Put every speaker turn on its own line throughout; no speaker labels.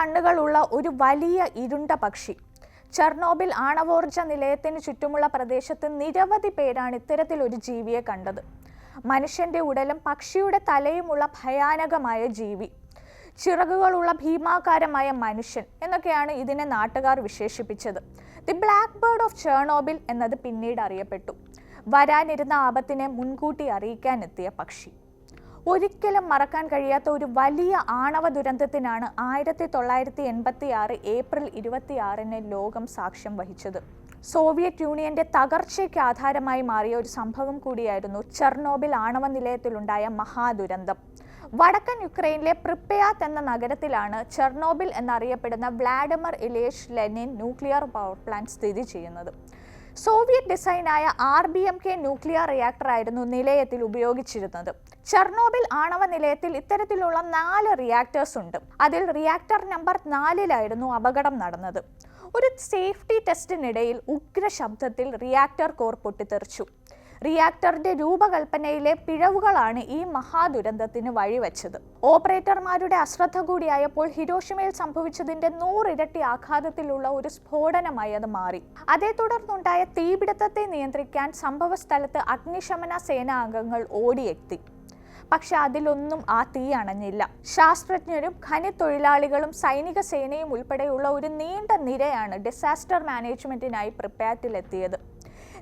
കണ്ണുകളുള്ള ഒരു വലിയ ഇരുണ്ട പക്ഷി. ചെർണോബിൽ ആണവോർജ നിലയത്തിന് ചുറ്റുമുള്ള പ്രദേശത്ത് നിരവധി പേരാണ് ഇത്തരത്തിലൊരു ജീവിയെ കണ്ടത്. മനുഷ്യന്റെ ഉടലും പക്ഷിയുടെ തലയുമുള്ള ഭയാനകമായ ജീവി. ചിറകുകളുള്ള ഭീമാകാരമായ മനുഷ്യൻ എന്നൊക്കെയാണ് ഇതിനെ നാട്ടുകാർ വിശേഷിപ്പിച്ചത്. The black bird of Chernobyl എന്നത് പിന്നീട് അറിയപ്പെട്ടു. വരാനിരുന്ന ആപത്തിനെ മുൻകൂട്ടി അറിയിക്കാനെത്തിയ പക്ഷി. ഒരിക്കലും മറക്കാൻ കഴിയാത്ത ഒരു വലിയ ആണവ ദുരന്തത്തിനാണ് 1986 ഏപ്രിൽ 26 ലോകം സാക്ഷ്യം വഹിച്ചത്. സോവിയറ്റ് യൂണിയന്റെ തകർച്ചയ്ക്ക് ആധാരമായി മാറിയ ഒരു സംഭവം കൂടിയായിരുന്നു ചെർണോബിൽ ആണവ നിലയത്തിലുണ്ടായ മഹാദുരന്തം. വടക്കൻ യുക്രൈനിലെ പ്രിപ്പയാത്ത് എന്ന നഗരത്തിലാണ് ചെർണോബിൽ എന്നറിയപ്പെടുന്ന Vladimir Ilyich Lenin nuclear power plant സ്ഥിതി ചെയ്യുന്നത്. സോവിയറ്റ് ഡിസൈനായ RBMK ന്യൂക്ലിയർ റിയാക്ടർ ആയിരുന്നു നിലയത്തിൽ ഉപയോഗിച്ചിരുന്നത്. ചെർണോബിൽ ആണവ നിലയത്തിൽ ഇത്തരത്തിലുള്ള 4 റിയാക്ടേഴ്സ് ഉണ്ട്. അതിൽ റിയാക്ടർ നമ്പർ 4-ലായിരുന്നു അപകടം നടന്നത്. ഒരു സേഫ്റ്റി ടെസ്റ്റിനിടയിൽ ഉഗ്ര ശബ്ദത്തിൽ റിയാക്ടർ കോർ പൊട്ടിത്തെറിച്ചു. റിയാക്ടറിന്റെ രൂപകൽപ്പനയിലെ പിഴവുകളാണ് ഈ മഹാദുരന്തത്തിന് വഴിവെച്ചത്. ഓപ്പറേറ്റർമാരുടെ അശ്രദ്ധ കൂടിയായപ്പോൾ ഹിരോഷിമയിൽ സംഭവിച്ചതിന്റെ 100 ഇരട്ടി ആഘാതത്തിലുള്ള ഒരു സ്ഫോടനമായി അത് മാറി. അതേ തുടർന്നുണ്ടായ തീപിടുത്തത്തെ നിയന്ത്രിക്കാൻ സംഭവ സ്ഥലത്ത് അഗ്നിശമന സേനാ അംഗങ്ങൾ ഓടിയെത്തി. പക്ഷെ അതിലൊന്നും ആ തീ അണഞ്ഞില്ല. ശാസ്ത്രജ്ഞരും ഖനിത്തൊഴിലാളികളും സൈനിക സേനയും ഉൾപ്പെടെയുള്ള ഒരു നീണ്ട നിരയാണ് ഡിസാസ്റ്റർ മാനേജ്മെന്റിനായി പ്രിപ്പയാറ്റിലെത്തിയത്.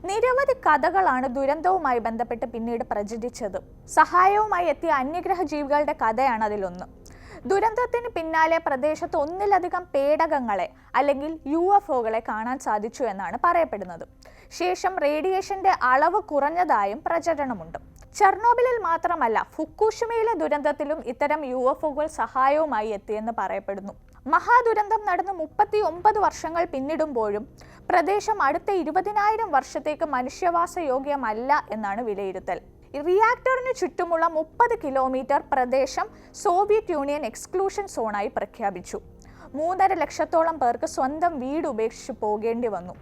നിരവധി കഥകളാണ് ദുരന്തവുമായി ബന്ധപ്പെട്ട് പിന്നീട് പ്രചരിച്ചത്. സഹായവുമായി എത്തിയ അന്യഗ്രഹ ജീവികളുടെ കഥയാണ് അതിലൊന്ന്. ദുരന്തത്തിന് പിന്നാലെ പ്രദേശത്ത് 1-ലധികം പേടകങ്ങളെ അല്ലെങ്കിൽ UFOകളെ കാണാൻ സാധിച്ചു എന്നാണ് പറയപ്പെടുന്നത്. ശേഷം റേഡിയേഷന്റെ അളവ് കുറഞ്ഞതായും പ്രചരണമുണ്ട്. ചെർണോബിലിൽ മാത്രമല്ല, ഫുക്കുഷിമയിലെ ദുരന്തത്തിലും ഇത്തരം UFOകൾ സഹായവുമായി എത്തിയെന്ന് പറയപ്പെടുന്നു. മഹാദുരന്തം നടന്ന് 39 വർഷങ്ങൾ പിന്നിടുമ്പോഴും പ്രദേശം അടുത്ത 20,000 വർഷത്തേക്ക് മനുഷ്യവാസ യോഗ്യമല്ല എന്നാണ് വിലയിരുത്തൽ. റിയാക്ടറിന് ചുറ്റുമുള്ള 30 കിലോമീറ്റർ പ്രദേശം സോവിയറ്റ് യൂണിയൻ എക്സ്ക്ലൂഷൻ സോണായി പ്രഖ്യാപിച്ചു. 3.5 ലക്ഷത്തോളം പേർക്ക് സ്വന്തം വീട് ഉപേക്ഷിച്ച് പോകേണ്ടി വന്നു.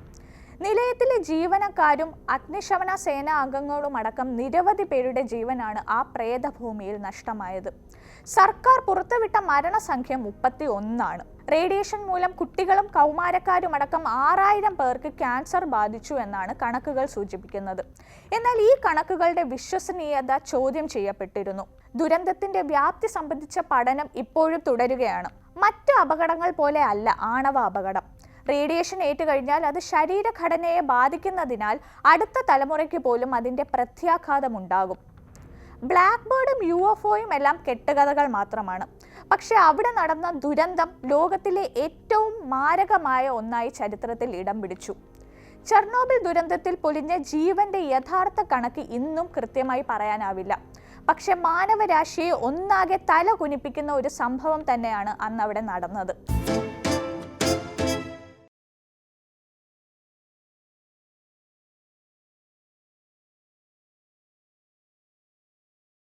നിലയത്തിലെ ജീവനക്കാരും അഗ്നിശമന സേനാ അംഗങ്ങളും അടക്കം നിരവധി പേരുടെ ജീവനാണ് ആ പ്രേതഭൂമിയിൽ നഷ്ടമായത്. സർക്കാർ പുറത്തുവിട്ട മരണസംഖ്യ 31. റേഡിയേഷൻ മൂലം കുട്ടികളും കൗമാരക്കാരും അടക്കം 6000 പേർക്ക് ക്യാൻസർ ബാധിച്ചു എന്നാണ് കണക്കുകൾ സൂചിപ്പിക്കുന്നത്. എന്നാൽ ഈ കണക്കുകളുടെ വിശ്വസനീയത ചോദ്യം ചെയ്യപ്പെട്ടിരുന്നു. ദുരന്തത്തിന്റെ വ്യാപ്തി സംബന്ധിച്ച പഠനം ഇപ്പോഴും തുടരുകയാണ്. മറ്റ് അപകടങ്ങൾ പോലെ അല്ല ആണവ അപകടം. റേഡിയേഷൻ ഏറ്റുകഴിഞ്ഞാൽ അത് ശരീരഘടനയെ ബാധിക്കുന്നതിനാൽ അടുത്ത തലമുറയ്ക്ക് പോലും അതിൻ്റെ പ്രത്യാഘാതമുണ്ടാകും. ബ്ലാക്ക് ബേർഡും UFOയും എല്ലാം കെട്ടുകഥകൾ മാത്രമാണ്. പക്ഷെ അവിടെ നടന്ന ദുരന്തം ലോകത്തിലെ ഏറ്റവും മാരകമായ ഒന്നായി ചരിത്രത്തിൽ ഇടം പിടിച്ചു. ചെർണോബിൽ ദുരന്തത്തിൽ പൊലിഞ്ഞ ജീവന്റെ യഥാർത്ഥ കണക്ക് ഇന്നും കൃത്യമായി പറയാനാവില്ല. പക്ഷെ മാനവരാശിയെ ഒന്നാകെ തല കുനിപ്പിക്കുന്ന ഒരു സംഭവം തന്നെയാണ് അന്നവിടെ നടന്നത്.